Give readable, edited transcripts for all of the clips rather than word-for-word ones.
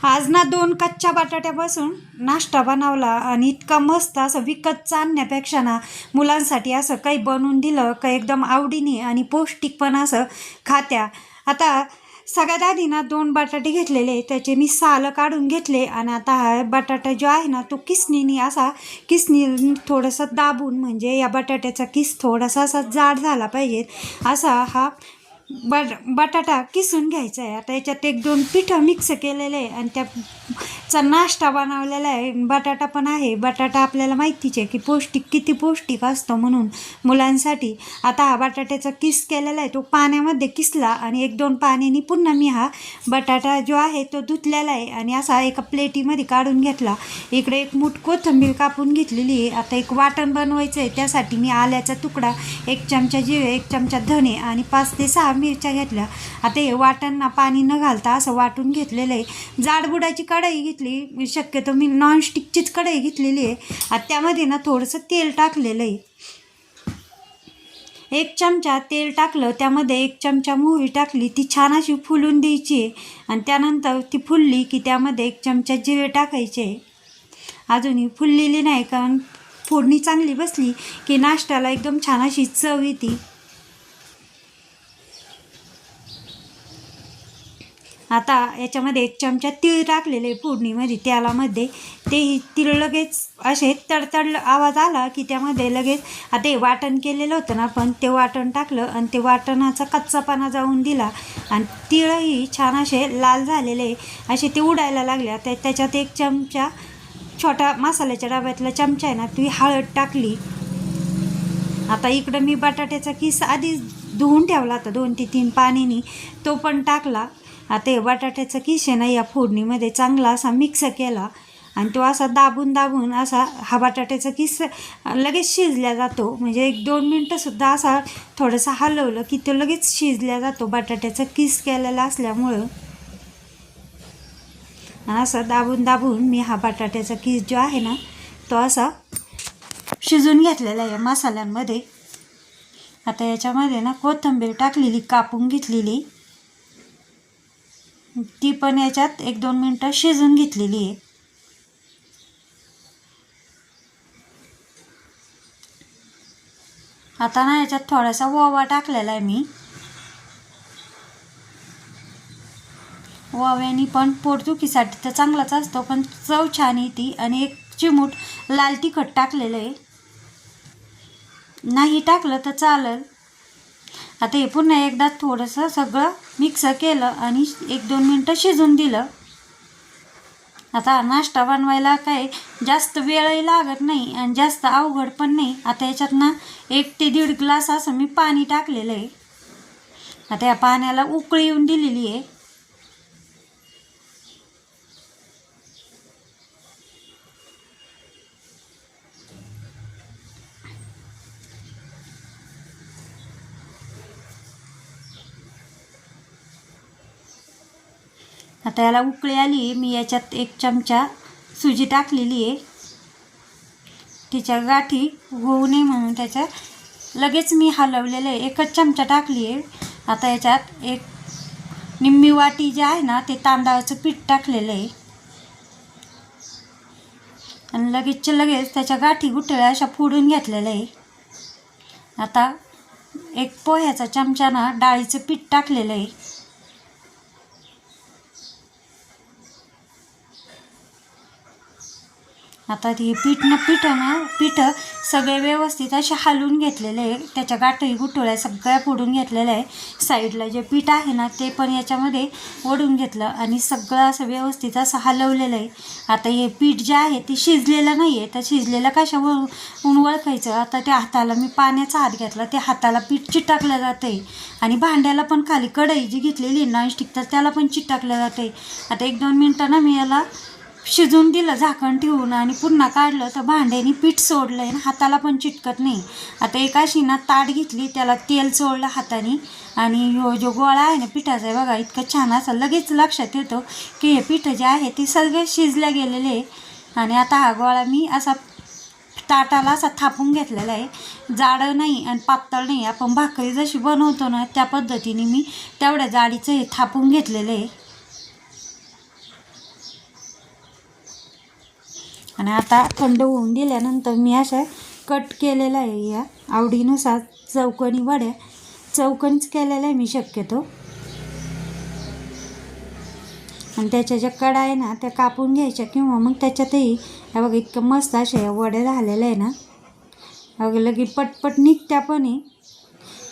आज ना 2 कच्च्या बटाट्यापासून नाश्ता बनवला आणि इतका मस्त असं विकतचं आणण्यापेक्षा ना मुलांसाठी असं काही बनवून दिलं का एकदम आवडीने आणि पौष्टिक पण असं खात्या. आता सगळ्यात आधी ना 2 बटाटे घेतलेले, त्याचे मी सालं काढून घेतले आणि आता हा बटाटा जो आहे ना तो किसनी थोडंसं दाबून, म्हणजे या बटाट्याचा किस थोडासा असा जाड झाला पाहिजे असा हा बटाटा किसून घ्यायचा आहे. आता याच्यात 1-2 पिठं मिक्स केलेले आहे आणि त्याचा नाश्ता बनवलेला आहे. बटाटा पण आहे. बटाटा आपल्याला माहितीच आहे की किती पौष्टिक असतं म्हणून मुलांसाठी. आता हा बटाट्याचा किस केलेला आहे तो पाण्यामध्ये किसला आणि 1-2 पाण्याने पुन्हा मी हा बटाटा जो आहे तो धुतलेला आहे आणि असा एका प्लेटीमध्ये काढून घेतला. इकडे 1 मूठ कोथिंबीर कापून घेतलेली आहे. आता एक वाटण बनवायचं आहे, त्यासाठी मी आल्याचा तुकडा, 1 चमचा जिरे, 1 चमचा धने आणि 5 ते 6 मिरच्या घेतल्या. आता हे वाटण पाणी न घालता असं वाटून घेतलेलं आहे. जाडबुडाची कढई घेतली, शक्यतो मी नॉनस्टिकचीच कढई घेतलेली आहे. आता त्यामध्ये ना थोडंसं तेल टाकलेलं आहे. 1 चमचा तेल टाकलं, त्यामध्ये 1 चमचा मोहरी टाकली, ती छान अशी फुलून द्यायची आहे आणि त्यानंतर ती फुलली की त्यामध्ये 1 चमचा जिरे टाकायचे आहे. अजूनही फुललेली नाही, कारण फोडणी चांगली बसली की नाश्त्याला एकदम छान अशी चव येते. आता याच्यामध्ये 1 चमचा तीळ टाकलेले फोडणीमध्ये तेलामध्ये. ते तीळ लगेच असे तडतड आवाज आला की त्यामध्ये लगेच आता हे वाटण केलेलं होतं ना, पण ते वाटण टाकलं आणि ते वाटणाचा कच्चापणा जाऊन दिला आणि तीळही छान असे लाल झालेले असे ते उडायला लागले. आता त्याच्यात 1 चमचा छोटा मसाल्याच्या डब्यातला चमचा आहे ना, ती हळद टाकली. आता इकडं मी बटाट्याचा किस आधीच धुवून ठेवला होता 2 ते 3 पाण्याने, तो पण टाकला. आता हे बटाट्याचा किस आहे ना या फोडणीमध्ये चांगला असा मिक्स केला आणि तो असा दाबून असा हा बटाट्याचा किस लगेच शिजल्या जातो. म्हणजे 1-2 मिनटंसुद्धा असा थोडंसं हलवलं की तो लगेच शिजल्या जातो बटाट्याचा किस केलेला असल्यामुळं. असं दाबून मी हा बटाट्याचा किस जो आहे ना तो असा शिजून घेतलेला आहे मसाल्यांमध्ये. आता याच्यामध्ये ना कोथिंबीर टाकलेली, कापून घेतलेली, ती पण याच्यात 1-2 मिनटं शिजून घेतलेली आहे. आता ना याच्यात थोडासा ओवा टाकलेला आहे मी. ओव्याने पण पोटदुखीसाठी तर चांगलाच असतो, पण चव छान येते. आणि 1 चिमूट लाल तिखट टाकलेलं आहे. नाही टाकलं तर चालेल. आता हे पुन्हा एकदा थोडंसं सगळं मिक्स केलं आणि 1-2 मिनटं शिजून दिलं. आता नाश्ता बनवायला काय जास्त वेळही लागत नाही आणि जास्त अवघड पण नाही. आता याच्यात ना 1 ते 1.5 ग्लास असं मी पाणी टाकलेलं आहे. आता या पाण्याला उकळी येऊन दिलेली आहे. आता याला उकळी आली. मी याच्यात 1 चमचा सुजी टाकलेली आहे. तिच्या गाठी होऊ नये म्हणून त्याच्यात लगेच मी हलवलेलं आहे. 1च चमचा टाकली आहे. आता याच्यात 1 निम्मी वाटी जे आहे ना ते तांदळाचं पीठ टाकलेलं आहे आणि लगेच त्याच्या गाठी गुठळ्या अशा फोडून घेतलेल्या आहे. आता 1 पोह्याचा चमचा ना डाळीचं पीठ टाकलेलं आहे. आता हे पिठं सगळे व्यवस्थित असे हलवून घेतलेले आहे. त्याच्या गाठी गुठळ्या सगळ्या फोडून घेतलेल्या आहे. साईडला जे पीठ आहे ना ते पण याच्यामध्ये ओढून घेतलं आणि सगळं असं व्यवस्थित असं हलवलेलं आहे. आता हे पीठ जे आहे ते शिजलेलं नाही आहे, तर शिजलेलं कशावरून ओळखायचं. आता त्या हाताला मी पाण्याचा हात घेतला, त्या हाताला पीठ चिटकलं जातं आहे आणि भांड्याला पण खाली कढई जी घेतलेली आहे नॉनस्टिक, तर त्याला पण चिटकलं जातं आहे. आता 1-2 मिनटं ना मी याला शिजून दिलं झाकण ठेवून आणि पुन्हा काढलं तर भांड्याने पीठ सोडलं आहे, हाताला पण चिटकत नाही. आता एक अशी ना ताट घेतली, त्याला तेल चोळलं हाताने आणि जो गोळा आहे ना पिठाचा आहे बघा, इतकं छान असं लगेच लक्षात येतं की हे पीठ जे आहे ते सगळे शिजल्या गेलेले आहे. आणि आता हा गोळा मी असा ताटाला असा थापून घेतलेला आहे. जाडं नाही आणि पातळ नाही, आपण भाकरी जशी बनवतो ना त्या पद्धतीने मी तेवढ्या जाडीचं हे थापून घेतलेलं आहे. आणि आता थंड होऊन दिल्यानंतर मी अशा कट केलेलं आहे, या आवडीनुसार चौकोनी वड्या चौकोनीच केलेल्या आहे मी शक्यतो. आणि त्याच्या ज्या कडा आहे ना त्या कापून घ्यायच्या, किंवा मग त्याच्यातही हे बघा इतकं मस्त अशा या वड्या झालेल्या आहे ना, अगं लगे पटपट निघत्या पण आहे.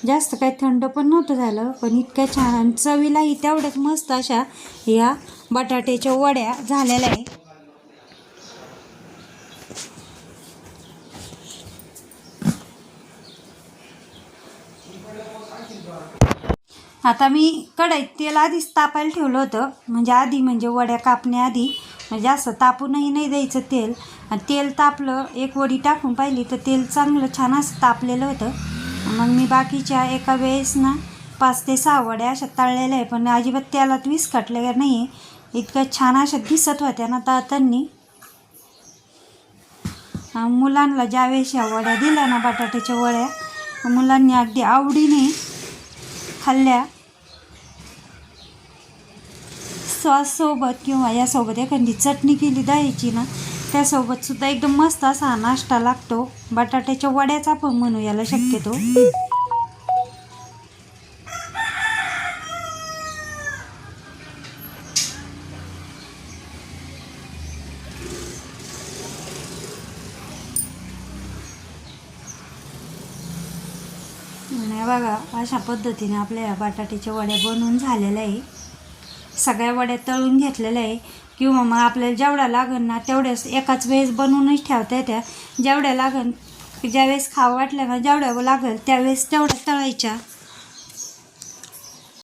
जास्त काही थंड पण नव्हतं झालं, पण इतक्या छान आणि चवीलाही तेवढ्याच मस्त अशा या बटाट्याच्या वड्या झालेल्या आहे. आता मी कढईत तेल आधीच तापायला ठेवलं होतं, म्हणजे वड्या कापण्याआधी, म्हणजे जास्त तापूनही नाही द्यायचं तेल. आणि तेल तापलं, एक वडी टाकून पाहिली तर तेल चांगलं छान असं तापलेलं होतं. मग मी बाकीच्या एका वेळेस ना 5 ते 6 वड्या अशा तळलेल्या आहे, पण अजिबात तेलात विस्कटल्या नाही आहे. इतक्या छान अशा दिसत होत्या ना तळताना. मुलांना ज्यावेळेस या वड्या दिल्या ना बटाट्याच्या वड्या, मुलांनी अगदी आवडीने खाल्ल्या. सॉससोबत किंवा यासोबत एखादी चटणी केली दह्याची ना, त्यासोबतसुद्धा एकदम मस्त असा नाश्ता लागतो. बटाट्याच्या वड्याचा पण म्हणू याला शक्यतो. आणि बघा अशा पद्धतीने आपल्या या बटाट्याच्या वड्या बनवून झालेल्या आहे. सगळ्या वड्या तळून घेतलेल्या आहे, किंवा मग आपल्याला जेवढ्या लागन ना तेवढ्याच एकाच वेळेस बनवूनच ठेवता येत्या. जेवढ्या लागन ज्यावेळेस खावं वाटलं ना, जेवढ्या लागेल त्यावेळेस तेवढ्या तळायच्या.